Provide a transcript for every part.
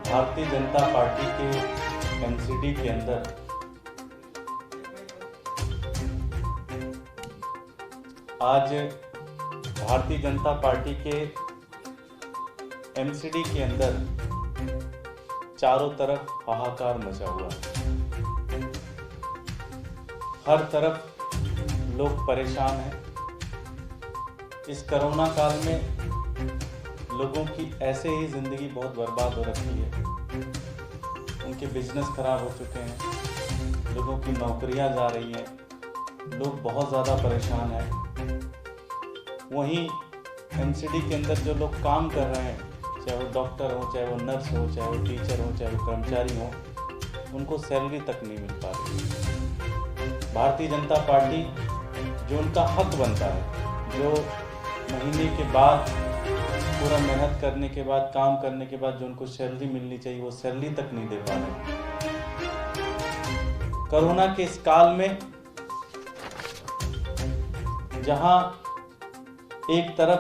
Bharatiya Janata party के MCD के अंदर आज भारतीय जनता पार्टी के एमसीडी के अंदर चारों तरफ हाहाकार मचा हुआ है। हर तरफ लोग परेशान हैं। इस कोरोना काल में लोगों की ऐसे ही ज़िंदगी बहुत बर्बाद हो रखी है। उनके बिजनेस खराब हो चुके हैं, लोगों की नौकरियां जा रही हैं, लोग बहुत ज़्यादा परेशान हैं। वहीं एमसीडी के अंदर जो लोग काम कर रहे हैं, चाहे वो डॉक्टर हो, चाहे वो नर्स हो, चाहे वो टीचर हो, चाहे वो कर्मचारी हो, उनको सैलरी तक नहीं मिल पा रही। भारतीय जनता पार्टी जो उनका हक बनता है, जो महीने के बाद पूरा मेहनत करने के बाद, काम करने के बाद जो उनको सैलरी मिलनी चाहिए, वो सैलरी तक नहीं दे पा रहे। कोरोना के इस काल में जहां एक तरफ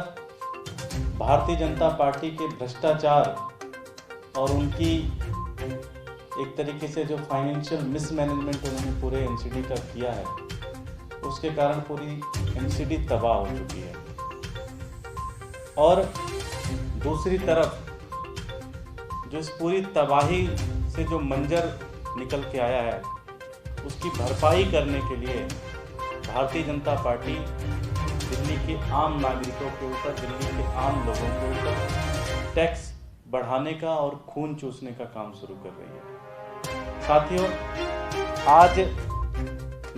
भारतीय जनता पार्टी के भ्रष्टाचार और उनकी एक तरीके से जो फाइनेंशियल मिसमैनेजमेंट उन्होंने पूरे एमसीडी का किया है, उसके कारण पूरी एमसीडी तबाह हो चुकी है। और दूसरी तरफ जो इस पूरी तबाही से जो मंजर निकल के आया है, उसकी भरपाई करने के लिए भारतीय जनता पार्टी दिल्ली के आम नागरिकों के ऊपर, दिल्ली के आम लोगों के ऊपर टैक्स बढ़ाने का और खून चूसने का काम शुरू कर रही है। साथियों, आज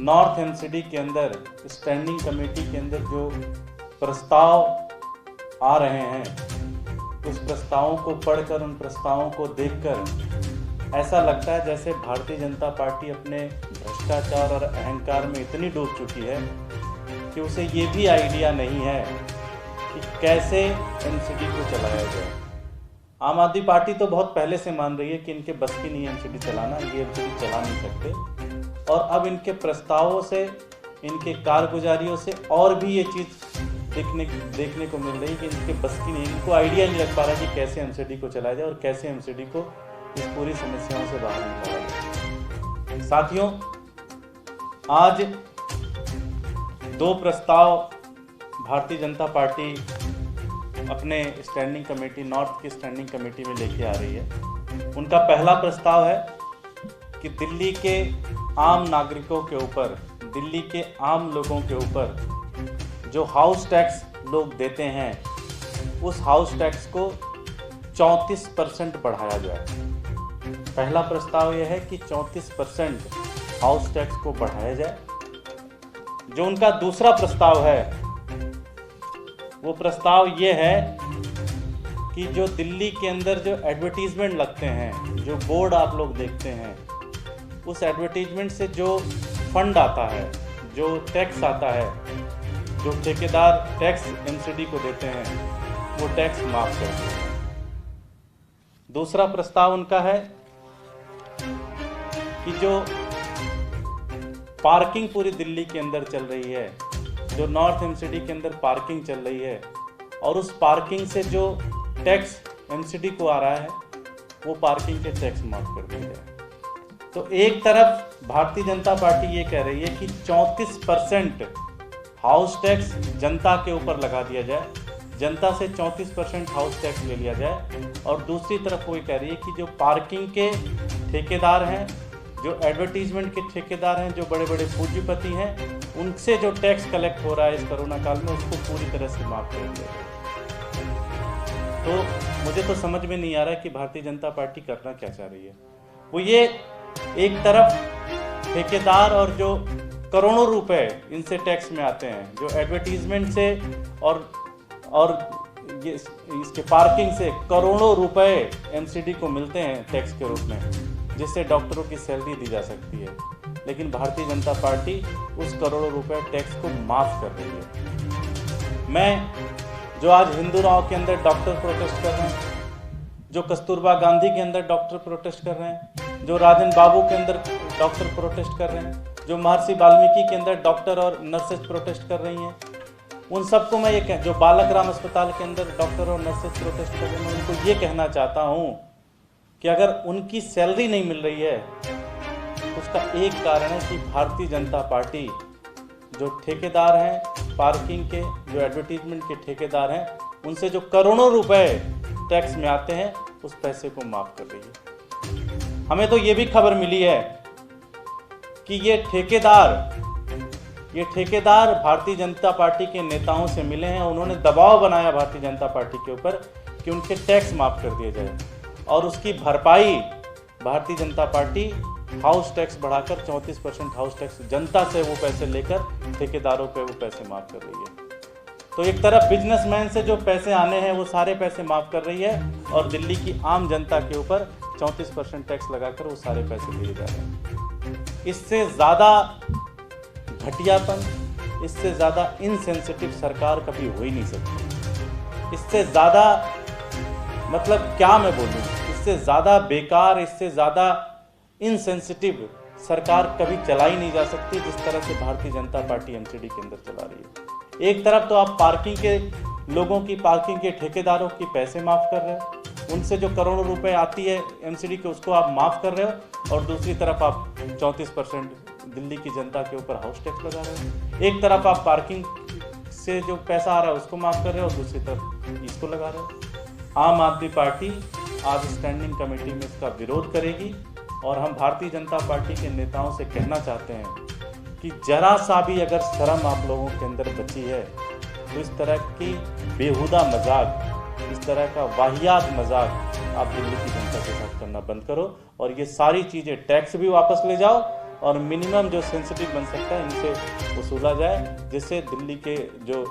नॉर्थ एमसीडी के अंदर स्टैंडिंग कमेटी के अंदर जो प्रस्ताव आ रहे हैं, उस प्रस्तावों को पढ़कर, उन प्रस्तावों को देखकर ऐसा लगता है जैसे भारतीय जनता पार्टी अपने भ्रष्टाचार और अहंकार में इतनी डूब चुकी है कि उसे ये भी आइडिया नहीं है कि कैसे एमसीडी को चलाया जाए। आम आदमी पार्टी तो बहुत पहले से मान रही है कि इनके बस की नहीं एमसीडी चलाना, ये एमसीडी चला नहीं सकते, और अब इनके प्रस्तावों से, इनके कारगुजारियों से और भी ये चीज़ देखने को मिल रही कि इनके बस की नहीं, इनको आइडिया नहीं लग पा रहा कि कैसे एमसीडी को चलाया जाए और कैसे एमसीडी को इस पूरी समस्याओं से बाहर निकाला जाए। साथियों, आज दो प्रस्ताव भारतीय जनता पार्टी अपने स्टैंडिंग कमेटी, नॉर्थ की स्टैंडिंग कमेटी में लेके आ रही है। उनका पहला प्रस्ताव है कि दिल्ली के आम नागरिकों के ऊपर, दिल्ली के आम लोगों के ऊपर जो हाउस टैक्स लोग देते हैं, उस हाउस टैक्स को 34% बढ़ाया जाए। पहला प्रस्ताव यह है कि 34% हाउस टैक्स को बढ़ाया जाए। जो उनका दूसरा प्रस्ताव है, वो प्रस्ताव ये है कि जो दिल्ली के अंदर जो एडवर्टीजमेंट लगते हैं, जो बोर्ड आप लोग देखते हैं, उस एडवर्टीजमेंट से जो फंड आता है, जो टैक्स आता है, जो ठेकेदार टैक्स एमसीडी को देते हैं, वो टैक्स माफ कर दें। दूसरा प्रस्ताव उनका है कि जो पार्किंग पूरी दिल्ली के अंदर चल रही है, जो नॉर्थ एमसीडी के अंदर पार्किंग चल रही है, और उस पार्किंग से जो टैक्स एमसीडी को आ रहा है, वो पार्किंग के टैक्स माफ कर दिए जाए। तो एक तरफ भारतीय जनता पार्टी ये कह रही है कि 34% हाउस टैक्स जनता के ऊपर लगा दिया जाए, जनता से 34% हाउस टैक्स ले लिया जाए, और दूसरी तरफ वो ये कह रही है कि जो पार्किंग के ठेकेदार हैं, जो एडवर्टीजमेंट के ठेकेदार हैं, जो बड़े बड़े पूंजीपति हैं, उनसे जो टैक्स कलेक्ट हो रहा है इस कोरोना काल में, उसको पूरी तरह से माफ कर दिया जाए। तो मुझे तो समझ में नहीं आ रहा है कि भारतीय जनता पार्टी करना क्या चाह रही है। वो ये एक तरफ ठेकेदार और जो करोड़ों रुपए इनसे टैक्स में आते हैं, जो एडवर्टीजमेंट से और ये इसके पार्किंग से करोड़ों रुपए एमसीडी को मिलते हैं टैक्स के रूप में, जिससे डॉक्टरों की सैलरी दी जा सकती है, लेकिन भारतीय जनता पार्टी उस करोड़ों रुपए टैक्स को माफ कर रही है। मैं जो आज हिंदू राव के अंदर डॉक्टर प्रोटेस्ट कर रहे हैं, जो कस्तूरबा गांधी के अंदर डॉक्टर प्रोटेस्ट कर रहे हैं, जो राजन बाबू के अंदर डॉक्टर प्रोटेस्ट कर रहे हैं, जो महर्षि वाल्मीकि के अंदर डॉक्टर और नर्सेज प्रोटेस्ट कर रही हैं, उन सबको मैं ये जो बालक राम अस्पताल के अंदर डॉक्टर और नर्सेज प्रोटेस्ट कर रहे हैं, मैं उनको ये कहना चाहता हूँ कि अगर उनकी सैलरी नहीं मिल रही है तो उसका एक कारण है कि भारतीय जनता पार्टी जो ठेकेदार हैं पार्किंग के, जो एडवर्टीजमेंट के ठेकेदार हैं, उनसे जो करोड़ों रुपए टैक्स में आते हैं उस पैसे को माफ कर रही है। हमें तो ये भी खबर मिली है कि ये ठेकेदार भारतीय जनता पार्टी के नेताओं से मिले हैं। उन्होंने दबाव बनाया भारतीय जनता पार्टी के ऊपर कि उनके टैक्स माफ कर दिए जाए और उसकी भरपाई Bharatiya Janata party house tax बढ़ाकर 34% हाउस टैक्स जनता से वो पैसे लेकर ठेकेदारों पे वो पैसे माफ कर रही है। तो एक तरफ बिजनेसमैन से जो पैसे आने हैं वो सारे पैसे माफ कर रही है और दिल्ली की आम जनता के ऊपर 34% टैक्स लगाकर वो सारे पैसे दिए जा रहे हैं। इससे ज़्यादा घटियापन, इससे ज़्यादा इनसेंसिटिव सरकार कभी हो ही नहीं सकती। इससे ज़्यादा मतलब क्या मैं बोलूँ, इससे ज़्यादा बेकार, इससे ज़्यादा इनसेंसिटिव सरकार कभी चला ही नहीं जा सकती जिस तरह से भारतीय जनता पार्टी एमसीडी के अंदर चला रही है। एक तरफ तो आप पार्किंग के लोगों की, पार्किंग के ठेकेदारों की पैसे माफ़ कर रहे हो, उनसे जो करोड़ों रुपए आती है एमसीडी के उसको आप माफ़ कर रहे हो, और दूसरी तरफ आप 34% दिल्ली की जनता के ऊपर हाउस टैक्स लगा रहे हो। एक तरफ आप पार्किंग से जो पैसा आ रहा है उसको माफ़ कर रहे हो और दूसरी तरफ इसको लगा रहे हो। आम आदमी पार्टी आज स्टैंडिंग कमेटी में इसका विरोध करेगी और हम भारतीय जनता पार्टी के नेताओं से कहना चाहते हैं कि जरा सा भी अगर शर्म आप लोगों के अंदर बची है तो इस तरह की बेहुदा मजाक, इस तरह का वाहियात मजाक आप दिल्ली की जनता के साथ करना बंद करो और ये सारी चीज़ें, टैक्स भी वापस ले जाओ और मिनिमम जो सेंसिटिव बन सकता है इनसे वसूला जाए, जिससे दिल्ली के जो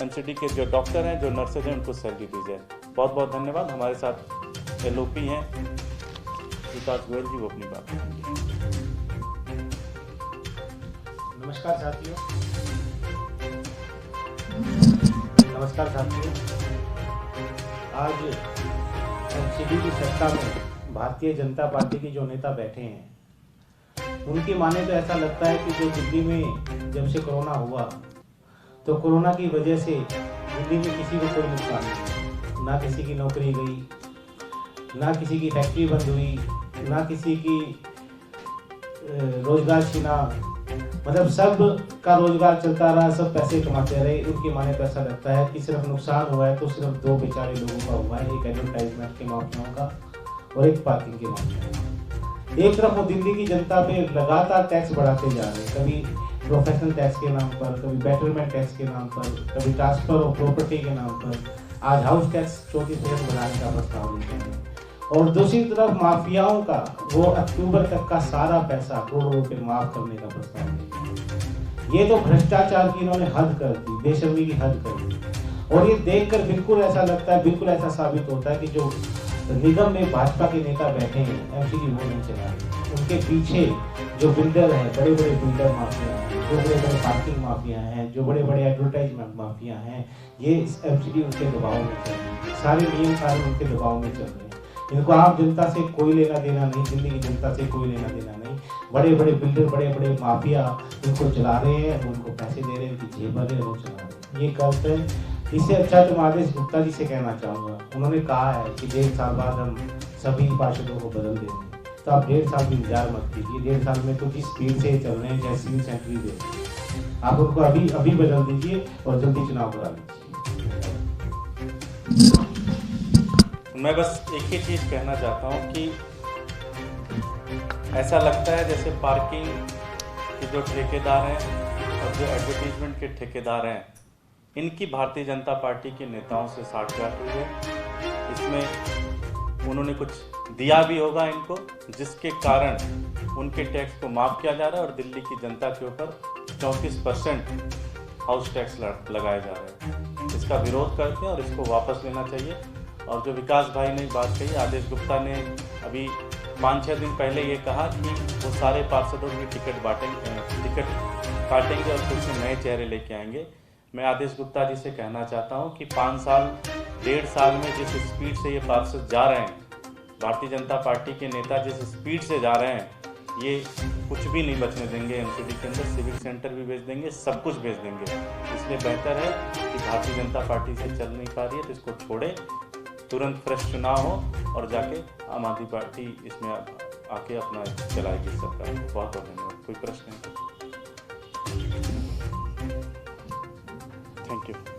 एमसीडी के जो डॉक्टर हैं, जो नर्सेज हैं, उनको सैलरी दी जाए। बहुत बहुत धन्यवाद। हमारे साथ एलओपी हैं विकास गोयल जी, वो अपनी बात करेंगे। नमस्कार साथियों, आज एमसीडी की सत्ता में भारतीय जनता पार्टी के जो नेता बैठे हैं उनकी माने तो ऐसा लगता है कि जो दिल्ली में जब से कोरोना हुआ तो कोरोना की वजह से दिल्ली में किसी को कोई नुकसान नहीं, ना किसी की नौकरी गई, ना किसी की फैक्ट्री बंद हुई, ना किसी की रोजगार छीना, मतलब सब का रोजगार चलता रहा, सब पैसे कमाते रहे। उनकी माने तो ऐसा लगता है कि सिर्फ नुकसान हुआ है तो सिर्फ दो बेचारे लोगों का हुआ है, एक एडवर्टाइजमेंट के माफियाओं का और एक पार्किंग के माफियाओं का। एक तरफ वो दिल्ली की जनता पे लगातार टैक्स बढ़ाते जा रहे हैं, कभी प्रोफेशनल टैक्स के नाम पर, कभी बेटरमेंट टैक्स के नाम पर, कभी ट्रांसफर ऑफ प्रॉपर्टी के नाम पर, आज हाउस टैक्स 34% बढ़ाने का प्रस्ताव लेते हैं। और दूसरी तरफ माफियाओं का वो अक्टूबर तक का सारा पैसा करोड़ों रुपए माफ करने का प्रस्ताव लेते हैं। ये तो भ्रष्टाचार की इन्होंने हद कर दी, बेशर्मी की हद कर दी। और ये देखकर बिल्कुल ऐसा लगता है, बिल्कुल ऐसा साबित होता है कि जो निगम में भाजपा के नेता बैठे हैं एमसीडी वो नहीं चला रहे, उनके पीछे जो बिल्डर हैं, बड़े बड़े बिल्डर माफिया हैं, जो बड़े बड़े पार्किंग माफिया हैं, जो बड़े बड़े एडवर्टाइजमेंट माफिया हैं, ये एमसीडी उनके दबाव में चल रही है, सारे नियम कानून उनके दबाव में चल रहे हैं। इनको आम जनता से कोई लेना देना नहीं, दिल्ली की जनता से कोई लेना देना नहीं। बड़े बड़े बिल्डर, बड़े बड़े माफिया इनको चला रहे हैं, उनको पैसे दे रहे हैं, उनकी जेब भर रहे हैं, वो चला रहे हैं। ये गलत है। इससे अच्छा तो मैं आदेश गुप्ता जी से कहना चाहूँगा, उन्होंने कहा है कि 1.5 साल बाद हम सभी पार्षदों को बदल देंगे, तो आप 1.5 साल भी इंतजार मत कीजिए। 1.5 साल में तो जिस स्पीड से चल रहे हैं, चाहे सिविल सेंट्री दे, आप उनको अभी बदल दीजिए और जल्दी चुनाव करा लीजिए। मैं बस एक ही चीज़ कहना चाहता हूँ कि ऐसा लगता है जैसे पार्किंग के जो ठेकेदार हैं और जो एडवर्टीजमेंट के ठेकेदार हैं, इनकी भारतीय जनता पार्टी के नेताओं से साठगांठ हुई है। इसमें उन्होंने कुछ दिया भी होगा इनको, जिसके कारण उनके टैक्स को माफ़ किया जा रहा है और दिल्ली की जनता के ऊपर 34% हाउस टैक्स लगाया जा रहा है। इसका विरोध करते हैं और इसको वापस लेना चाहिए। और जो विकास भाई ने बात कही, आदेश गुप्ता ने अभी 5-6 दिन पहले ये कहा कि वो सारे पार्षदों की टिकट काटेंगे और कुछ नए चेहरे लेके आएंगे। मैं आदेश गुप्ता जी से कहना चाहता हूं कि 5 साल 1.5 साल में जिस स्पीड से ये पार्षद जा रहे हैं, भारतीय जनता पार्टी के नेता जिस स्पीड से जा रहे हैं, ये कुछ भी नहीं बचने देंगे। एमसीडी के अंदर सिविक सेंटर भी भेज देंगे, सब कुछ भेज देंगे। इसलिए बेहतर है कि भारतीय जनता पार्टी से चल नहीं पा रही है तो इसको छोड़े, तुरंत फ्रेश चुनाव हो और जाके आम आदमी पार्टी इसमें आके अपना चलाएगी सरकार। बहुत बहुत धन्यवाद। कोई प्रश्न है? Thank you.